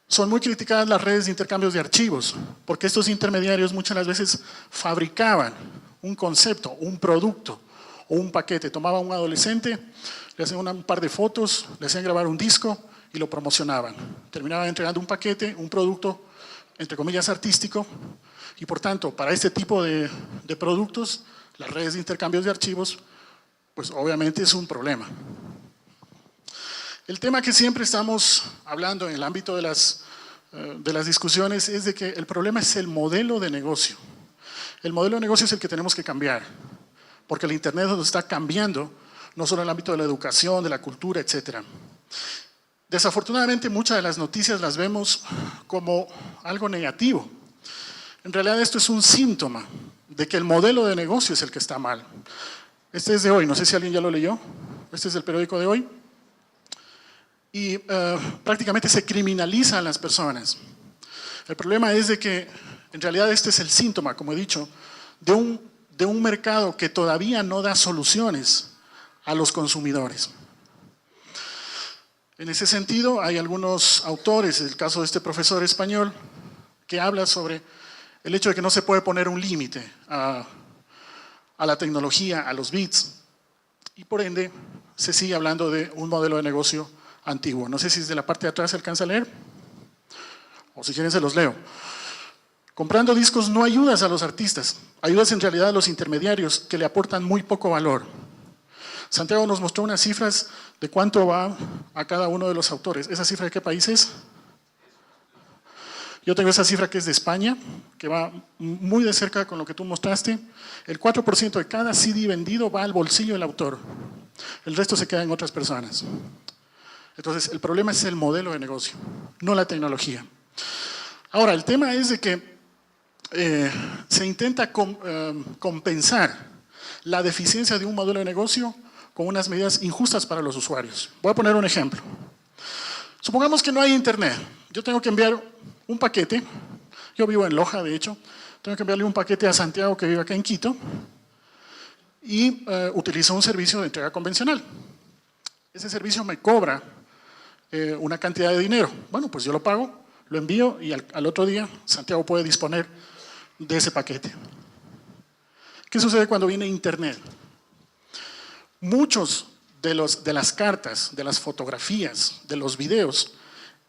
Son muy criticadas las redes de intercambios de archivos, porque estos intermediarios muchas de las veces fabricaban un concepto, un producto o un paquete. Tomaban a un adolescente, le hacían un par de fotos, le hacían grabar un disco y lo promocionaban. Terminaban entregando un paquete, un producto, entre comillas, artístico, y por tanto, para este tipo de productos, las redes de intercambios de archivos, pues obviamente es un problema. El tema que siempre estamos hablando en el ámbito de las discusiones es de que el problema es el modelo de negocio. El modelo de negocio es el que tenemos que cambiar, porque el Internet nos está cambiando, no solo en el ámbito de la educación, de la cultura, etc. Desafortunadamente, muchas de las noticias las vemos como algo negativo. En realidad, esto es un síntoma de que el modelo de negocio es el que está mal. Este es de hoy, no sé si alguien ya lo leyó. Este es el periódico de hoy. Y prácticamente se criminaliza a las personas. El problema es de que en realidad este es el síntoma, como he dicho, de un mercado que todavía no da soluciones a los consumidores. En ese sentido, hay algunos autores, el caso de este profesor español, que habla sobre el hecho de que no se puede poner un límite a la tecnología, a los bits, y por ende se sigue hablando de un modelo de negocio antiguo. No sé si desde la parte de atrás se alcanza a leer, o si quieren se los leo. Comprando discos no ayudas a los artistas, ayudas en realidad a los intermediarios que le aportan muy poco valor. Santiago nos mostró unas cifras de cuánto va a cada uno de los autores. ¿Esa cifra de qué país es? Yo tengo esa cifra que es de España, que va muy de cerca con lo que tú mostraste. El 4% de cada CD vendido va al bolsillo del autor. El resto se queda en otras personas. Entonces, el problema es el modelo de negocio, no la tecnología. Ahora, el tema es de que se intenta compensar la deficiencia de un modelo de negocio con unas medidas injustas para los usuarios. Voy a poner un ejemplo. Supongamos que no hay internet. Yo tengo que enviar un paquete. Yo vivo en Loja, de hecho. Tengo que enviarle un paquete a Santiago, que vive acá en Quito, y utilizo un servicio de entrega convencional. Ese servicio me cobra una cantidad de dinero. Bueno, pues yo lo pago, lo envío y al otro día Santiago puede disponer de ese paquete. ¿Qué sucede cuando viene internet? Muchos de las cartas, de las fotografías, de los videos,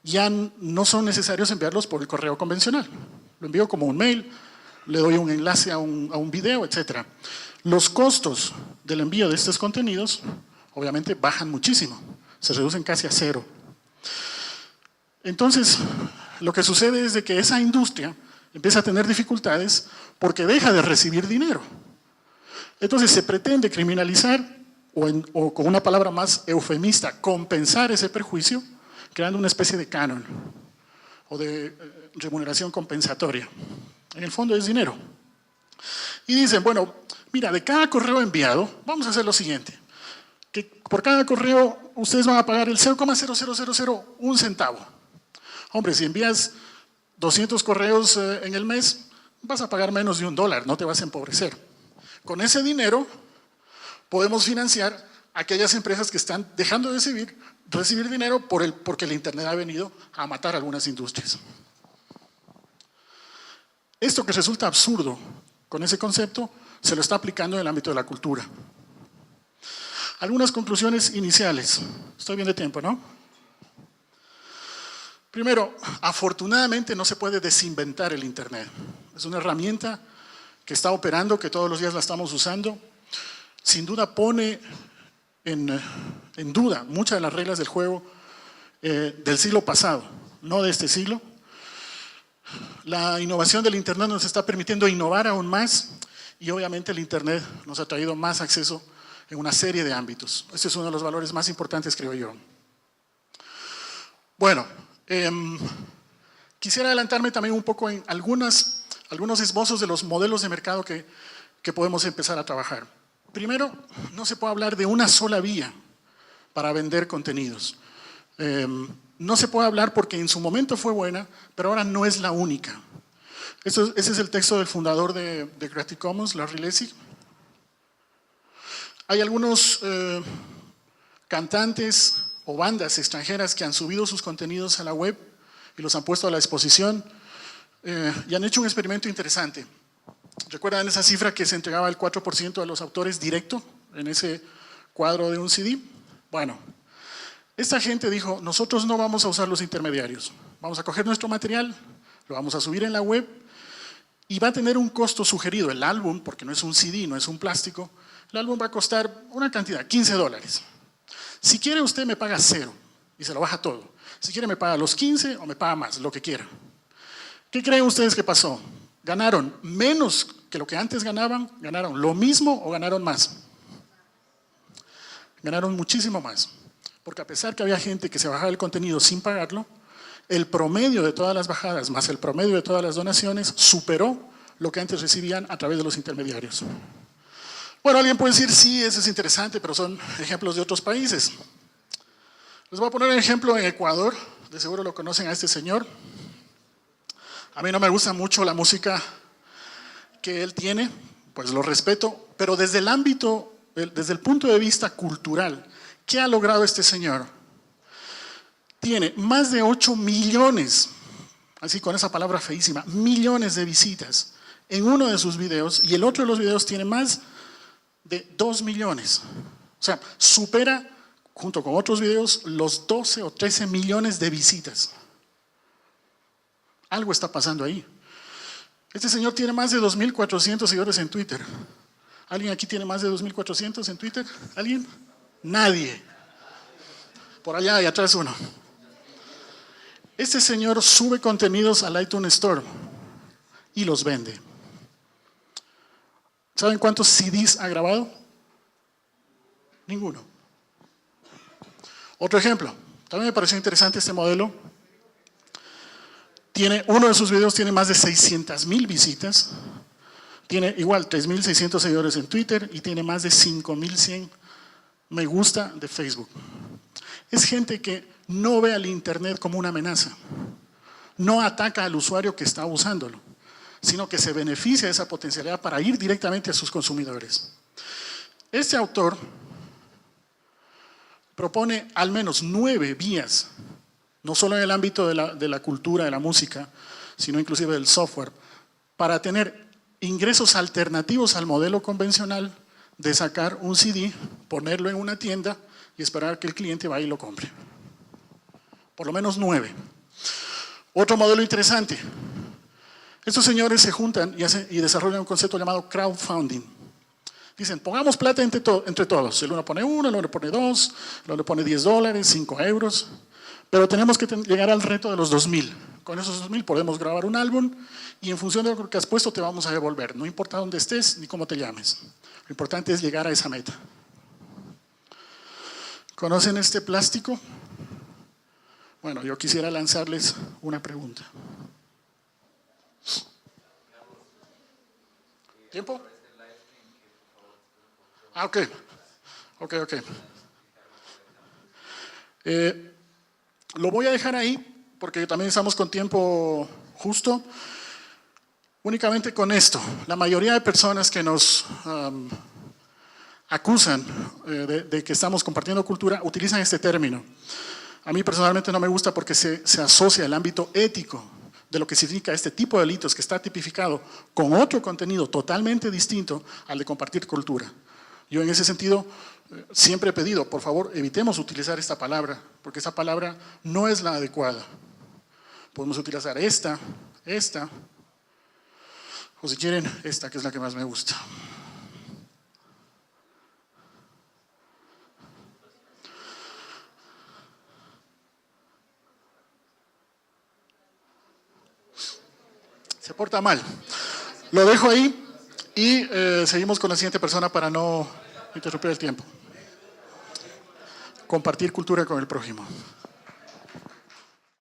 ya no son necesarios enviarlos por el correo convencional. Lo envío como un mail, le doy un enlace a un video, etc. Los costos del envío de estos contenidos, obviamente, bajan muchísimo. Se reducen casi a cero. Entonces, lo que sucede es de que esa industria empieza a tener dificultades porque deja de recibir dinero. Entonces, se pretende criminalizar o con una palabra más eufemista, compensar ese perjuicio, creando una especie de canon o de remuneración compensatoria. En el fondo es dinero. Y dicen, bueno, mira, de cada correo enviado, vamos a hacer lo siguiente, que por cada correo ustedes van a pagar el 0,0001 centavo. Hombre, si envías 200 correos en el mes, vas a pagar menos de $1, no te vas a empobrecer. Con ese dinero podemos financiar aquellas empresas que están dejando de recibir dinero porque el internet ha venido a matar algunas industrias. Esto que resulta absurdo con ese concepto, se lo está aplicando en el ámbito de la cultura. Algunas conclusiones iniciales. Estoy bien de tiempo, ¿no? Primero, afortunadamente no se puede desinventar el internet. Es una herramienta que está operando, que todos los días la estamos usando. Sin duda pone en duda muchas de las reglas del juego del siglo pasado, no de este siglo. La innovación del internet nos está permitiendo innovar aún más y obviamente el internet nos ha traído más acceso en una serie de ámbitos. Este es uno de los valores más importantes, creo yo. Bueno, quisiera adelantarme también un poco en algunos esbozos de los modelos de mercado que podemos empezar a trabajar. Primero, no se puede hablar de una sola vía para vender contenidos. No se puede hablar porque en su momento fue buena, pero ahora no es la única. Ese es el texto del fundador de Creative Commons, Larry Lessig. Hay algunos cantantes o bandas extranjeras que han subido sus contenidos a la web y los han puesto a la disposición y han hecho un experimento interesante. ¿Recuerdan esa cifra que se entregaba el 4% a los autores directo en ese cuadro de un CD? Bueno, esta gente dijo, nosotros no vamos a usar los intermediarios. Vamos a coger nuestro material, lo vamos a subir en la web y va a tener un costo sugerido. El álbum, porque no es un CD, no es un plástico, el álbum va a costar una cantidad, $15. Si quiere usted me paga 0 y se lo baja todo. Si quiere me paga los 15 o me paga más, lo que quiera. ¿Qué creen ustedes que pasó? ¿Ganaron menos que lo que antes ganaban? ¿Ganaron lo mismo o ganaron más? Ganaron muchísimo más. Porque a pesar que había gente que se bajaba el contenido sin pagarlo, el promedio de todas las bajadas más el promedio de todas las donaciones superó lo que antes recibían a través de los intermediarios. Bueno, alguien puede decir, sí, eso es interesante, pero son ejemplos de otros países. Les voy a poner un ejemplo en Ecuador, de seguro lo conocen a este señor. A mí no me gusta mucho la música que él tiene, pues lo respeto, pero desde el ámbito, desde el punto de vista cultural, ¿qué ha logrado este señor? Tiene más de 8 millones, así con esa palabra feísima, millones de visitas en uno de sus videos y el otro de los videos tiene más de 2 millones. O sea, supera, junto con otros videos, los 12 o 13 millones de visitas. Algo está pasando ahí. Este señor tiene más de 2.400 seguidores en Twitter. ¿Alguien aquí tiene más de 2.400 en Twitter? ¿Alguien? Nadie. Por allá y atrás uno. Este señor sube contenidos al iTunes Store y los vende. ¿Saben cuántos CDs ha grabado? Ninguno. Otro ejemplo, también me pareció interesante este modelo. Uno de sus videos tiene más de 600,000 visitas, tiene igual 3.600 seguidores en Twitter y tiene más de 5.100 me gusta de Facebook. Es gente que no ve al Internet como una amenaza, no ataca al usuario que está usándolo, sino que se beneficia de esa potencialidad para ir directamente a sus consumidores. Este autor propone al menos 9 vías, no solo en el ámbito de la cultura, de la música, sino inclusive del software, para tener ingresos alternativos al modelo convencional de sacar un CD, ponerlo en una tienda y esperar que el cliente vaya y lo compre. Por lo menos 9. Otro modelo interesante. Estos señores se juntan y desarrollan un concepto llamado crowdfunding. Dicen, pongamos plata entre todos. El uno pone 1, el otro pone 2, el otro pone $10, 5 euros. Pero tenemos que llegar al reto de los 2.000. Con esos 2.000 podemos grabar un álbum y en función de lo que has puesto te vamos a devolver. No importa dónde estés ni cómo te llames. Lo importante es llegar a esa meta. ¿Conocen este plástico? Bueno, yo quisiera lanzarles una pregunta. ¿Tiempo? Ah, ok. Lo voy a dejar ahí porque también estamos con tiempo justo. Únicamente con esto, la mayoría de personas que nos acusan de que estamos compartiendo cultura utilizan este término. A mí personalmente no me gusta porque se asocia el ámbito ético de lo que significa este tipo de delitos que está tipificado con otro contenido totalmente distinto al de compartir cultura. Yo en ese sentido siempre he pedido, por favor, evitemos utilizar esta palabra, porque esa palabra no es la adecuada. Podemos utilizar esta, o si quieren, esta que es la que más me gusta. Se porta mal. Lo dejo ahí y seguimos con la siguiente persona para no interrumpir el tiempo. Compartir cultura con el prójimo.